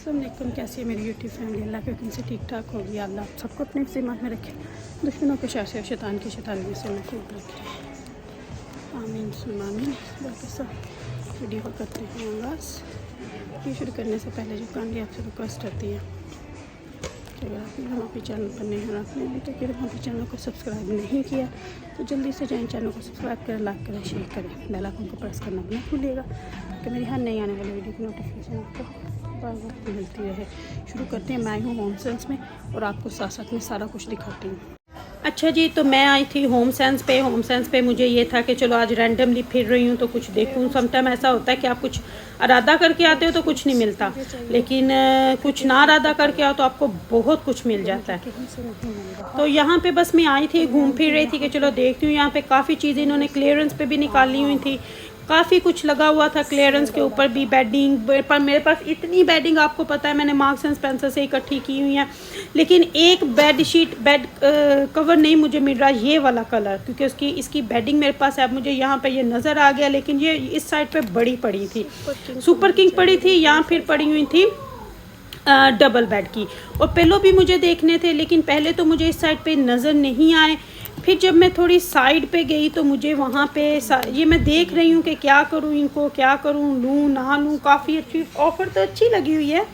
अस्सलामुअलैकुम, कैसी है मेरी यूट्यूब फैमिली। अल्लाह के हुक्म से ठीक ठाक होगी। अल्लाह आप सबको अपने ज़िम्मत में रखे, दुश्मनों के शर से, शैतान की शैतानी से महफूज रखे। आमीन सुन आमीन। बाकी सब वीडियो को करते हैं आगाज़। ये शुरू करने से पहले जो कांडी आपसे रिक्वेस्ट करती है कि अगर आपने हमारे चैनल पर नहीं हो, आपने अभी तक हमारे चैनल को सब्सक्राइब नहीं किया तो जल्दी से जाएं, चैनल को सब्सक्राइब करें, लाइक करें, शेयर करें, बेल आइकन को प्रेस करना मत भूलिएगा कि मेरी हर नई आने वाली वीडियो की नोटिफिकेशन आपको बार वक्त मिलती रहे। शुरू करते हैं। मैं हूँ होम सेंस में और आपको साथ साथ में सारा कुछ दिखाती हूँ। अच्छा जी, तो मैं आई थी होम सेंस पे। होम सेंस पे मुझे ये था कि चलो आज रैंडमली फिर रही हूँ तो कुछ देखूँ। समटाइम ऐसा होता है कि आप कुछ इरादा करके आते हो तो कुछ नहीं मिलता, लेकिन कुछ ना इरादा करके आओ तो आपको बहुत कुछ मिल जाता है। तो यहाँ पे बस मैं आई थी, घूम फिर रही थी कि चलो देखती हूँ। यहाँ पे काफ़ी चीज़ें इन्होंने क्लियरेंस पे भी निकाली हुई थी, काफ़ी कुछ लगा हुआ था क्लियरेंस के ऊपर भी। बेडिंग पर मेरे पास इतनी बेडिंग आपको पता है मैंने मार्क्स एंड स्पेंसर से इकट्ठी की हुई है, लेकिन एक बेड कवर नहीं मुझे मिल रहा ये वाला कलर, क्योंकि इसकी बेडिंग मेरे पास है। अब मुझे यहाँ पे ये नज़र आ गया, लेकिन ये इस साइड पे बड़ी पड़ी थी, सुपर किंग पड़ी थी, यहाँ फिर पड़ी हुई थी डबल बेड की। और पिलो भी मुझे देखने थे, लेकिन पहले तो मुझे इस साइड पे नज़र नहीं आए। फिर जब मैं थोड़ी साइड पे गई तो मुझे वहाँ पे ये मैं देख रही हूँ कि क्या करूँ, इनको क्या करूँ, लूँ ना लूँ। काफ़ी अच्छी ऑफ़र तो अच्छी लगी हुई है।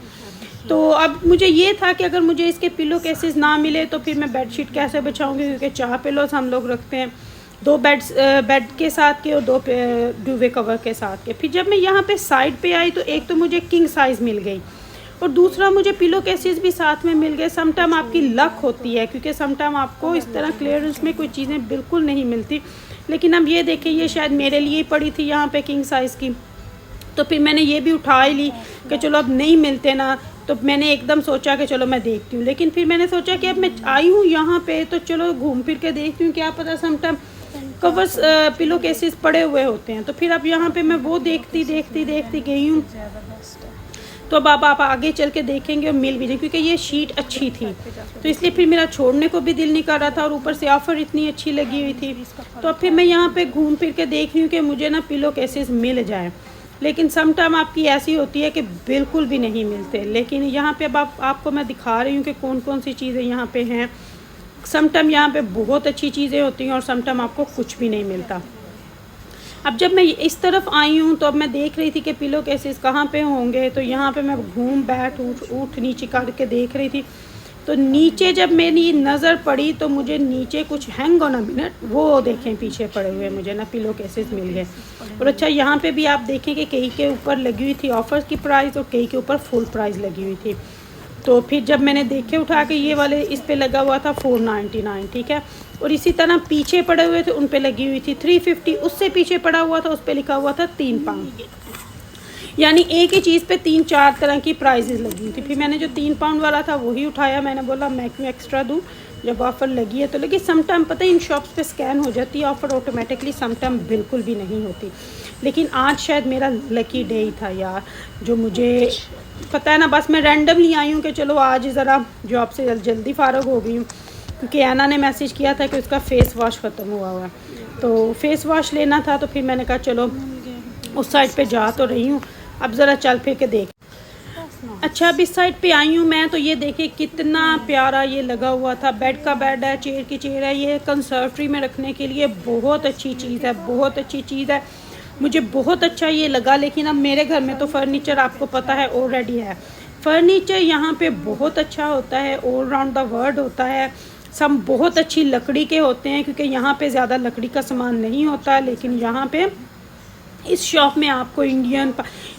तो अब मुझे ये था कि अगर मुझे इसके पिलो केसेस ना मिले तो फिर मैं बेडशीट कैसे बचाऊँगी, क्योंकि 4 पिलोस हम लोग रखते हैं, 2 बेड के साथ के और 2 डुवे कवर के साथ के। फिर जब मैं यहाँ पे साइड पे आई तो एक तो मुझे किंग साइज़ मिल गई और दूसरा मुझे पिलो केसेस भी साथ में मिल गए। समटाइम आपकी लक होती है, क्योंकि समटाइम आपको इस तरह क्लियरेंस में कोई चीज़ें बिल्कुल नहीं मिलती। लेकिन अब ये देखें, ये शायद मेरे लिए ही पड़ी थी यहाँ पे किंग साइज़ की, तो फिर मैंने ये भी उठा ही ली कि चलो अब नहीं मिलते ना। तो मैंने एकदम सोचा कि चलो मैं देखती हूँ, लेकिन फिर मैंने सोचा कि अब मैं आई हूँ यहाँ पे तो चलो घूम फिर के देखती हूँ, क्या पता समटाइम कवर्स पिलो केसेस पड़े हुए होते हैं। तो फिर अब यहाँ पे मैं वो देखती गई हूँ। तो अब आप आगे चल के देखेंगे और मिल भी जाए, क्योंकि ये शीट अच्छी थी तो इसलिए फिर मेरा छोड़ने को भी दिल नहीं कर रहा था, और ऊपर से ऑफ़र इतनी अच्छी लगी हुई थी। तो अब फिर मैं यहाँ पे घूम फिर के देख रही हूँ कि मुझे ना पिलो केसेस मिल जाए, लेकिन समटाइम आपकी ऐसी होती है कि बिल्कुल भी नहीं मिलते। लेकिन यहाँ पे अब आपको मैं दिखा रही हूँ कि कौन कौन सी चीज़ें यहाँ पे हैं। समटाइम यहाँ पे बहुत अच्छी चीज़ें होती हैं और समटाइम आपको कुछ भी नहीं मिलता। अब जब मैं इस तरफ आई हूँ तो अब मैं देख रही थी कि पिलो केसेस कहाँ पे होंगे, तो यहाँ पे मैं घूम बैठ उठ नीचे करके देख रही थी। तो नीचे जब मेरी नज़र पड़ी तो मुझे नीचे कुछ हैंग ऑन अ मिनट, वो देखें पीछे पड़े हुए मुझे ना पिलो केसेस मिल गए। और अच्छा यहाँ पे भी आप देखें कि कई के ऊपर लगी हुई थी ऑफ़र की प्राइस और कई के ऊपर फुल प्राइस लगी हुई थी। तो फिर जब मैंने देखे उठा के, ये वाले इस पे लगा हुआ था 499, ठीक है। और इसी तरह पीछे पड़े हुए थे उन पे लगी हुई थी 350, उससे पीछे पड़ा हुआ था उस पे लिखा हुआ था 3 पाउंड। यानी एक ही चीज़ पे 3-4 तरह की प्राइजेस लगी हुई थी। फिर मैंने जो 3 पाउंड वाला था वही उठाया। मैंने बोला मैं क्यों एक्स्ट्रा दूँ, जब ऑफ़र लगी है तो लगी। समटाइम पता है इन शॉप्स पे स्कैन हो जाती है ऑफ़र ऑटोमेटिकली, समटाइम बिल्कुल भी नहीं होती। लेकिन आज शायद मेरा लकी डे ही था यार, जो मुझे पता है ना। बस मैं रैंडमली आई हूँ कि चलो आज ज़रा जॉब से जल्दी फ़ारग हो गई हूँ, क्योंकि ऐना ने मैसेज किया था कि उसका फ़ेस वॉश ख़त्म हुआ है, तो फ़ेस वॉश लेना था। तो फिर मैंने कहा चलो उस साइड पे जा तो रही हूँ, अब ज़रा चल फिर के देख। अच्छा, अब इस साइड पे आई हूँ मैं, तो ये देखिए कितना प्यारा ये लगा हुआ था। बेड का बेड है, चेयर की चेयर है। ये कंसर्वटरी में रखने के लिए बहुत अच्छी चीज़ है, बहुत अच्छी चीज़ है। मुझे बहुत अच्छा ये लगा। लेकिन अब मेरे घर में तो फर्नीचर आपको पता है ऑलरेडी है। फर्नीचर यहाँ पे बहुत अच्छा होता है, ऑल राउंड द वर्ल्ड होता है। सब बहुत अच्छी लकड़ी के होते हैं, क्योंकि यहाँ पे ज़्यादा लकड़ी का सामान नहीं होता। लेकिन यहाँ पे इस शॉप में आपको इंडियन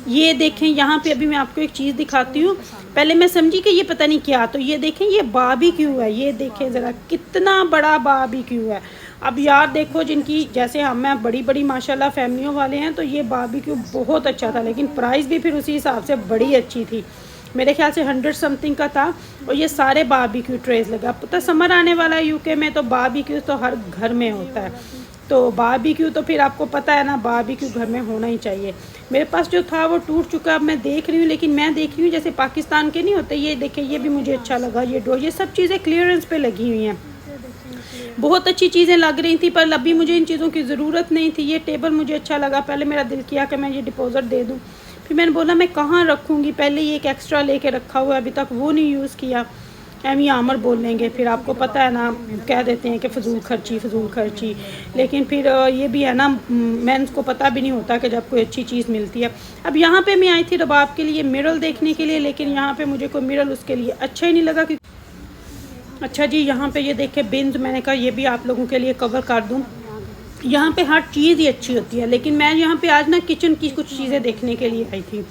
ये देखें, यहाँ पे अभी मैं आपको एक चीज़ दिखाती हूँ। पहले मैं समझी कि ये पता नहीं क्या, तो ये देखें ये बारबेक्यू है। ये देखें ज़रा कितना बड़ा बारबेक्यू है। अब यार देखो, जिनकी जैसे हम मैं बड़ी बड़ी माशाल्लाह फैमिलियों वाले हैं, तो ये बारबेक्यू बहुत अच्छा था। लेकिन प्राइस भी फिर उसी हिसाब से बड़ी अच्छी थी, मेरे ख्याल से 100 समथिंग का था। और ये सारे बारबेक्यू ट्रेस लगा। पता समर आने वाला है यूके में, तो बारबेक्यू तो हर घर में होता है। तो बारबेक्यू तो फिर आपको पता है ना, बारबेक्यू घर में होना ही चाहिए। मेरे पास जो था वो टूट चुका, अब मैं देख रही हूँ। लेकिन मैं देख रही हूँ जैसे पाकिस्तान के नहीं होते, ये देखें ये भी मुझे अच्छा लगा। ये डोर, ये सब चीज़ें क्लियरेंस पे लगी हुई हैं, बहुत अच्छी चीज़ें लग रही थी, पर अभी मुझे इन चीज़ों की ज़रूरत नहीं थी। ये टेबल मुझे अच्छा लगा, पहले मेरा दिल किया कि मैं ये डिपॉज़िट दे दूँ, फिर मैंने बोला मैं कहाँ रखूँगी, पहले ये एक एक्स्ट्रा लेके रखा हुआ है, अभी तक वो नहीं यूज़ किया। एमी आमर बोल लेंगे, फिर आपको पता है ना, कह देते हैं कि फ़जूल खर्ची। लेकिन फिर ये भी है ना, मेंस को पता भी नहीं होता कि जब कोई अच्छी चीज़ मिलती है। अब यहाँ पे मैं आई थी रबाब के लिए मिरर देखने के लिए, लेकिन यहाँ पे मुझे कोई मिरर उसके लिए अच्छा ही नहीं लगा कि अच्छा जी। यहाँ पे ये देखे बिन्स, मैंने कहा ये भी आप लोगों के लिए कवर कर दूँ। यहाँ पे हर चीज़ ही अच्छी होती है, लेकिन मैं यहाँ पे आज ना किचन की कुछ चीज़ें देखने के लिए आई थी,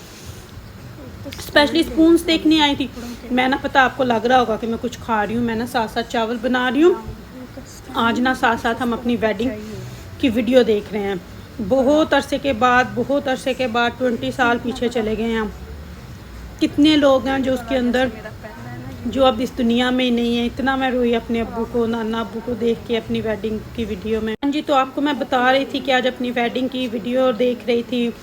स्पेशली स्पून्स देखने आई थी। मैं ना, पता आपको लग रहा होगा कि मैं कुछ खा रही हूँ, मैं ना साथ साथ चावल बना रही हूँ। आज ना साथ साथ हम अपनी वेडिंग की वीडियो देख रहे हैं। बहुत अरसे के बाद 20 साल पीछे चले गए हैं हम। कितने लोग हैं जो उसके अंदर, जो अब इस दुनिया में ही नहीं है। इतना मैं रोई अपने अब्बू को, नाना अब्बू को देख के अपनी वेडिंग की वीडियो में। जी, तो आपको मैं बता रही थी कि आज अपनी वेडिंग की वीडियो देख रही थी।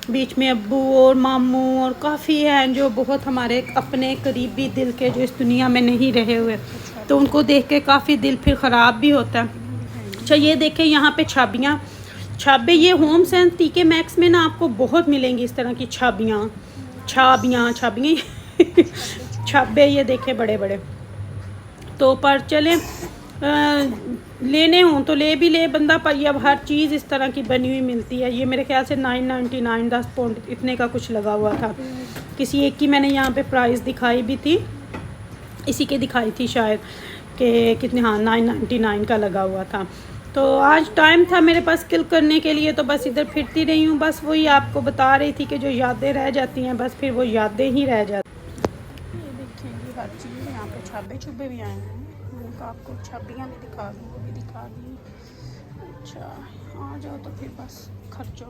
बीच में अब्बू और मामू और काफ़ी हैं जो बहुत हमारे अपने करीबी दिल के, जो इस दुनिया में नहीं रहे हुए, तो उनको देख के काफ़ी दिल फिर ख़राब भी होता है। अच्छा, ये देखें यहाँ पे छाबे, ये होम सेंस टीके मैक्स में ना आपको बहुत मिलेंगी इस तरह की छाबियाँ छाबे, ये देखें बड़े बड़े। तो पर चले लेने हों तो ले भी ले बंदा, पर ये अब हर चीज़ इस तरह की बनी हुई मिलती है। ये मेरे ख्याल से 9.99 10 पाउंड इतने का कुछ लगा हुआ था। किसी एक की मैंने यहाँ पे प्राइस दिखाई भी थी, इसी के दिखाई थी शायद कि कितने, हाँ 9.99 का लगा हुआ था। तो आज टाइम था मेरे पास किल करने के लिए, तो बस इधर फिरती रही हूँ। बस वही आपको बता रही थी कि जो यादें रह जाती हैं, बस फिर वो यादें ही रह जाती। ये देखिए हर चीज़ यहाँ पे छाबे भी आए हैं। मैंने कहा आपको छाबियाँ भी दिखा दूँ, वो भी दिखा दी। अच्छा, आ जाओ तो फिर बस खर्चो।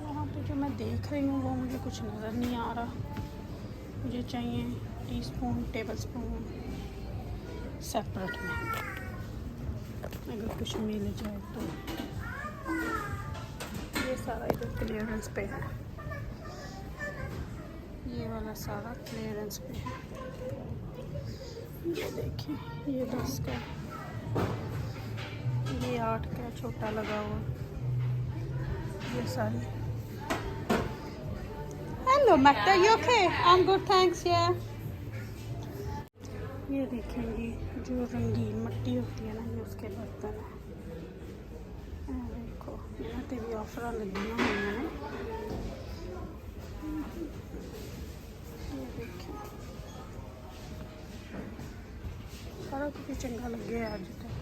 वहाँ पे जो मैं देख रही हूँ वो मुझे कुछ नज़र नहीं आ रहा। मुझे चाहिए टीस्पून, टेबलस्पून सेपरेट में, अगर कुछ मिल जाए तो। ये सारा इधर क्लियरेंस पे है, ये वाला सारा क्लियरेंस पे है। ये देखिए, ये 10 का, ये 8 का छोटा लगा हुआ, ये सारी। हेलो मैक्टा, you okay? I am good thanks. ये देखेंगे जो रंगीन मट्टी होती है ना, ये उसके बर्तन है। देखो यहाँ पे भी ऑफर लगी हुई है। ये देखिए सारा कुछ चंगा लग गया आज तक।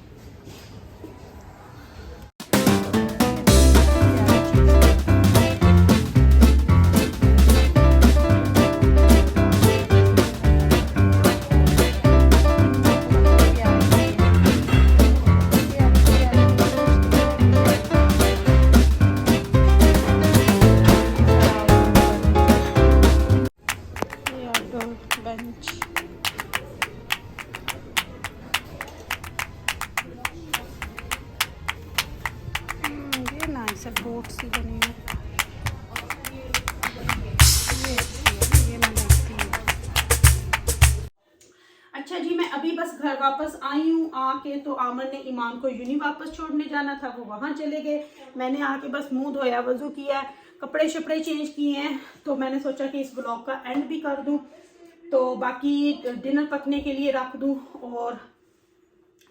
बेंच, ये नाइस है, बोट सी बनी है। ये मैं देखती हूँ। अच्छा जी, मैं अभी बस घर वापस आई हूँ। आके तो आमर ने ईमान को यूनी वापस छोड़ने जाना था, वो वहाँ चले गए। मैंने आके बस मुंह धोया, वजू किया, कपड़े शपड़े चेंज किए हैं। तो मैंने सोचा कि इस ब्लॉग का एंड भी कर दूँ, तो बाकी डिनर पकने के लिए रख दूँ और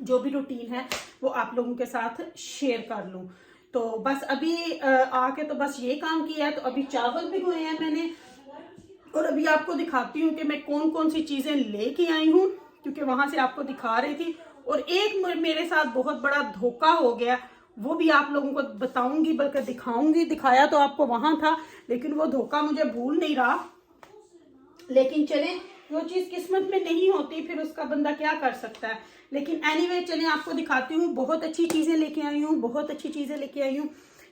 जो भी रूटीन है वो आप लोगों के साथ शेयर कर लूँ। तो बस अभी आके तो बस ये काम किया है। तो अभी चावल भिगोए हैं मैंने, और अभी आपको दिखाती हूँ कि मैं कौन कौन सी चीज़ें लेके आई हूँ, क्योंकि वहाँ से आपको दिखा रही थी। और एक मेरे साथ बहुत बड़ा धोखा हो गया, वो भी आप लोगों को बताऊंगी, बल्कि दिखाऊंगी। दिखाया तो आपको वहाँ था, लेकिन वो धोखा मुझे भूल नहीं रहा। लेकिन चले, जो चीज़ किस्मत में नहीं होती फिर उसका बंदा क्या कर सकता है। लेकिन एनीवे चलें, आपको दिखाती हूँ। बहुत अच्छी चीज़ें लेके आई हूँ, बहुत अच्छी चीज़ें लेके आई हूँ।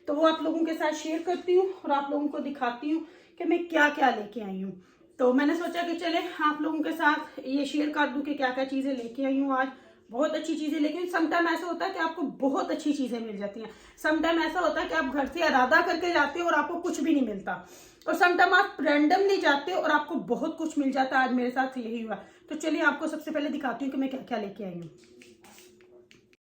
तो वो आप लोगों के साथ शेयर करती हूँ और आप लोगों को दिखाती हूँ कि मैं क्या क्या लेके आई हूँ। तो मैंने सोचा कि चले आप लोगों के साथ ये शेयर कर दूँ कि क्या क्या चीज़ें लेके आई हूँ आज। बहुत अच्छी चीज़ें, लेकिन समटाइम ऐसा होता है कि आपको बहुत अच्छी चीज़ें मिल जाती हैं। समटाइम ऐसा होता है कि आप घर से इरादा करके जाते हो और आपको कुछ भी नहीं मिलता, और समटाइम आप रैंडमली जाते हो और आपको बहुत कुछ मिल जाता है। आज मेरे साथ यही हुआ। तो चलिए आपको सबसे पहले दिखाती हूँ कि मैं क्या क्या लेके आई हूँ।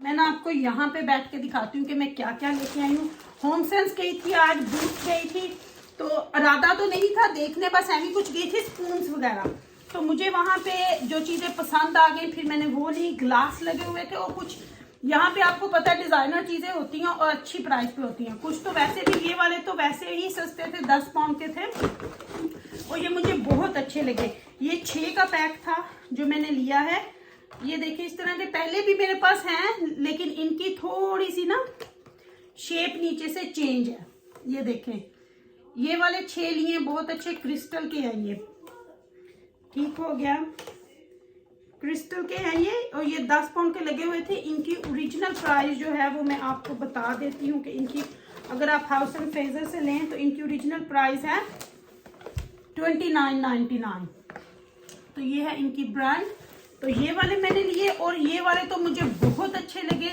मैं ना आपको यहाँ पे बैठ के दिखाती हूँ कि मैं क्या क्या लेके आई हूँ। होम सेंस गई थी आज, बूट गई थी, तो इरादा तो नहीं था देखने, बस ऐसी कुछ गई थी स्पून्स वगैरह, तो मुझे वहां पे जो चीजें पसंद आ गई फिर मैंने वो ली। ग्लास लगे हुए थे और कुछ यहाँ पे आपको पता है डिजाइनर चीजें होती हैं और अच्छी प्राइस पे होती हैं। कुछ तो वैसे भी, ये वाले तो वैसे ही सस्ते थे, 10 पाउंड के थे और ये मुझे बहुत अच्छे लगे। ये 6 का पैक था जो मैंने लिया है। ये देखिए इस तरह के पहले भी मेरे पास हैं, लेकिन इनकी थोड़ी सी ना शेप नीचे से चेंज है। ये देखें, ये वाले 6 लिए, बहुत अच्छे क्रिस्टल के हैं ये, ठीक हो गया, क्रिस्टल के हैं ये और ये 10 पाउंड के लगे हुए थे। इनकी ओरिजिनल प्राइस जो है वो मैं आपको बता देती हूँ कि इनकी, अगर आप हाउस एंड फ्रेजर से लें तो इनकी ओरिजिनल प्राइस है 29.99। तो ये है इनकी ब्रांड। तो ये वाले मैंने लिए और ये वाले तो मुझे बहुत अच्छे लगे।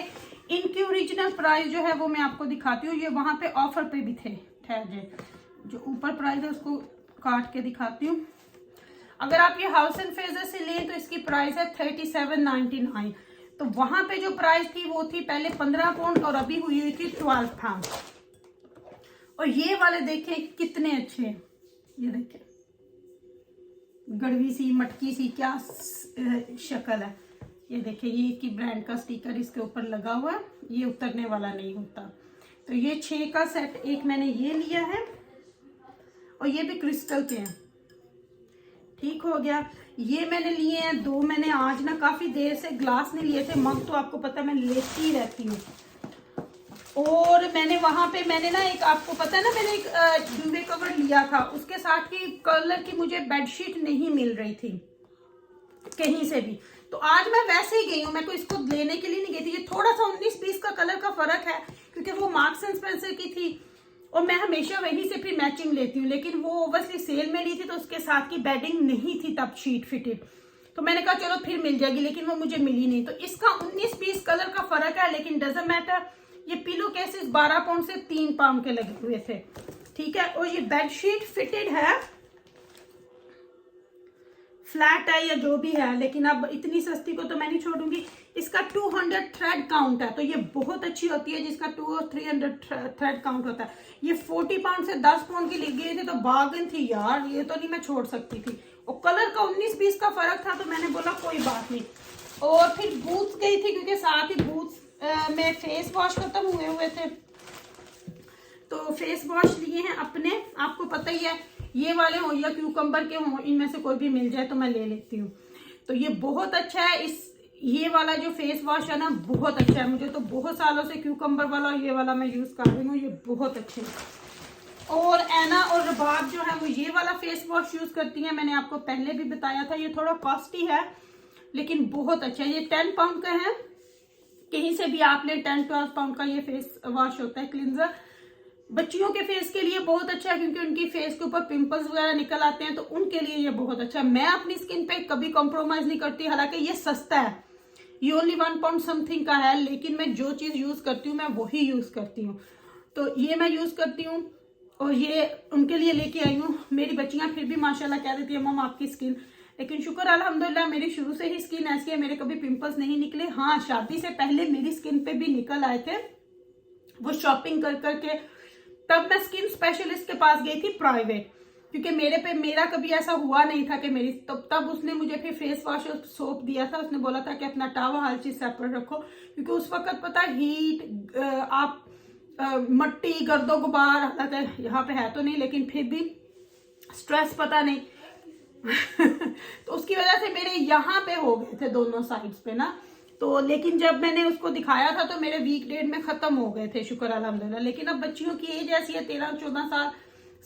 इनकी ओरिजिनल प्राइस जो है वो मैं आपको दिखाती हूँ। ये वहां पे ऑफर पे भी थे, ठहर जो ऊपर प्राइस है उसको काट के दिखाती हूँ। अगर आप ये हाउस एंड फ्रेजर से लें तो इसकी प्राइस है 37.99। तो वहां पे जो प्राइस थी वो थी पहले 15 पाउंड और अभी हुई थी 12 पाउंड। और ये वाले देखें कितने अच्छे हैं, ये देखें गड़वी सी मटकी सी क्या शक्ल है। ये देखिए ये की ब्रांड का स्टिकर इसके ऊपर लगा हुआ है, ये उतरने वाला नहीं होता। तो ये 6 का सेट एक मैंने ये लिया है और ये भी क्रिस्टल के हैं, ठीक हो गया। ये मैंने लिए हैं 2, मैंने आज ना काफी देर से ग्लास नहीं लिए थे, मग तो आपको पता मैं लेती ही रहती हूँ। और मैंने वहां पे मैंने ना एक, आपको पता है ना मैंने एक डुवे कवर लिया था, उसके साथ की कलर की मुझे बेडशीट नहीं मिल रही थी कहीं से भी। तो आज मैं वैसे ही गई हूँ, मैं कोई इसको लेने के लिए नहीं गई थी। ये थोड़ा सा 19-20 का कलर का फर्क है क्योंकि वो मार्क्स एंड स्पेंसर की थी और मैं हमेशा वहीं से फिर मैचिंग लेती हूँ, लेकिन वो ओवरली सेल में ली थी तो उसके साथ की बेडिंग नहीं थी तब शीट फिटेड। तो मैंने कहा चलो फिर मिल जाएगी, लेकिन वो मुझे मिली नहीं। तो इसका 19-20 कलर का फर्क है, लेकिन डजंट मैटर। ये पिलो केसेस 12 पाउंड से 3 पाउंड के लगे हुए थे, ठीक है। और ये बेडशीट फिटेड है, फ्लैट है या जो भी है, लेकिन अब इतनी सस्ती को तो मैं नहीं छोड़ूंगी। इसका 200 थ्रेड काउंट है, तो ये बहुत अच्छी होती है जिसका 200 और 300 थ्रेड काउंट होता है। ये 40 पाउंड से 10 पाउंड की लग गई थी, तो बार्गेन थी यार, ये तो नहीं मैं छोड़ सकती थी। और कलर का 19-20 का फर्क था, तो मैंने बोला कोई बात नहीं। और फिर बूथ्स गई थी क्योंकि साथ ही बूथ्स में फेस वॉश खत्म हुए थे, तो फेस वॉश लिए हैं अपने, आपको पता ही है ये वाले हो या क्यूकम्बर के हो, इनमें से कोई भी मिल जाए तो मैं ले लेती हूँ। तो ये बहुत अच्छा है, ये वाला जो फेस वॉश है ना बहुत अच्छा है। मुझे तो बहुत सालों से क्यूकम्बर वाला और ये वाला मैं यूज कर रही हूँ, ये बहुत अच्छे हैं। और एना और रबाब जो है वो ये वाला फेस वॉश यूज करती है, मैंने आपको पहले भी बताया था। ये थोड़ा कॉस्टली है लेकिन बहुत अच्छा है। ये 10 पाउंड का है, कहीं से भी आप ले 10-12 पाउंड का ये फेस वॉश होता है क्लिनजर। बच्चियों के फेस के लिए बहुत अच्छा है क्योंकि उनकी फेस के ऊपर पिंपल्स वगैरह निकल आते हैं, तो उनके लिए ये बहुत अच्छा है। मैं अपनी स्किन पे कभी कॉम्प्रोमाइज नहीं करती, हालांकि ये सस्ता है, ये ओनली 1 पाउंड समथिंग का है, लेकिन मैं जो चीज यूज करती हूँ मैं वही यूज करती हूँ। तो ये मैं यूज करती हूँ और ये उनके लिए लेके आई हूँ। मेरी बच्चियां फिर भी माशाल्लाह कह देती है मम आपकी स्किन, लेकिन शुक्र अल्हम्दुलिल्लाह मेरी शुरू से ही स्किन ऐसी है, मेरे कभी पिंपल्स नहीं निकले। हाँ, शादी से पहले मेरी स्किन पे भी निकल आए थे, वो शॉपिंग कर करके। तब मैं स्किन स्पेशलिस्ट के पास गई थी प्राइवेट, क्योंकि मेरा कभी ऐसा हुआ नहीं था कि मेरी, तब उसने मुझे फिर फेस वॉश और सोप दिया था। उसने बोला था कि अपना टावा हर चीज सेपरेट रखो, क्योंकि उस वक्त पता हीट, आप मट्टी गर्दो गुबार, हालांकि यहाँ पे है तो नहीं लेकिन फिर भी स्ट्रेस पता नहीं तो उसकी वजह से मेरे यहाँ पे हो गए थे दोनों साइड्स पे ना। तो लेकिन जब मैंने उसको दिखाया था तो मेरे वीक डेट में खत्म हो गए थे, शुक्र अल्हम्दुलिल्लाह। लेकिन अब बच्चियों की एज ऐसी है, 13-14 साल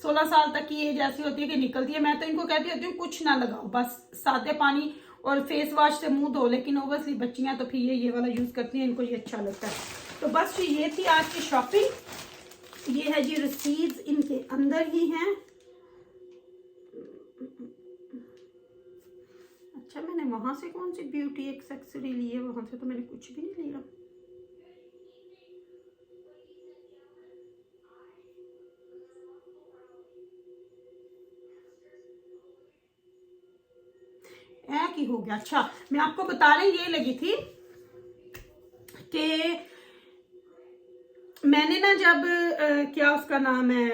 16 साल तक की एज ऐसी होती है कि निकलती है। मैं तो इनको कहती होती हूँ कुछ ना लगाओ, बस सादे पानी और फेस वॉश से मुंह धो। लेकिन ओवरली बच्चियां तो फिर ये वाला यूज करती हैं, इनको ये अच्छा लगता है। तो बस ये थी आज की शॉपिंग। ये है जी रसीद, इनके अंदर ही हैं। अच्छा, मैंने वहां से कौन सी ब्यूटी एक्सेसरी ली है, वहां से तो मैंने कुछ भी नहीं लिया। की हो गया। अच्छा, मैं आपको बता रही ये लगी थी कि मैंने ना जब क्या उसका नाम है,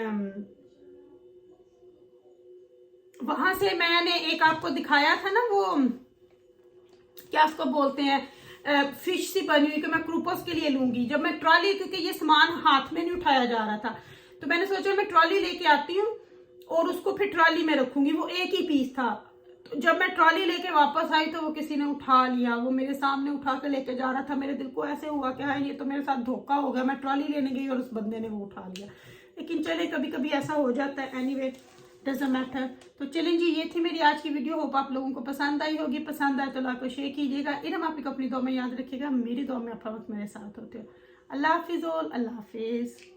वहां से मैंने एक आपको दिखाया था ना, वो क्या उसको बोलते हैं, फिश सी बनी हुई कि मैं क्रूपोस के लिए लूंगी। जब मैं ट्रॉली, क्योंकि ये सामान हाथ में नहीं उठाया जा रहा था, तो मैंने सोचा मैं ट्रॉली लेके आती हूँ और उसको फिर ट्रॉली में रखूंगी। वो एक ही पीस था। तो जब मैं ट्रॉली लेके वापस आई तो वो किसी ने उठा लिया, वो मेरे सामने उठा के लेके जा रहा था। मेरे दिल को ऐसे हुआ कि हाँ ये तो मेरे साथ धोखा हो गया, मैं ट्रॉली लेने गई और उस बंदे ने वो उठा लिया। लेकिन चले, कभी कभी ऐसा हो जाता है, एनीवे डजंट मैटर। तो चलें जी, ये थी मेरी आज की वीडियो। होप आप लोगों को पसंद आई होगी। पसंद आए तो लाइक और शेयर कीजिएगा। इरम आप अपनी दुआ में याद रखिएगा, मेरी दुआ में आप वक्त मेरे साथ होते हो। अल्लाह हाफिज़, अल्लाह हाफिज़।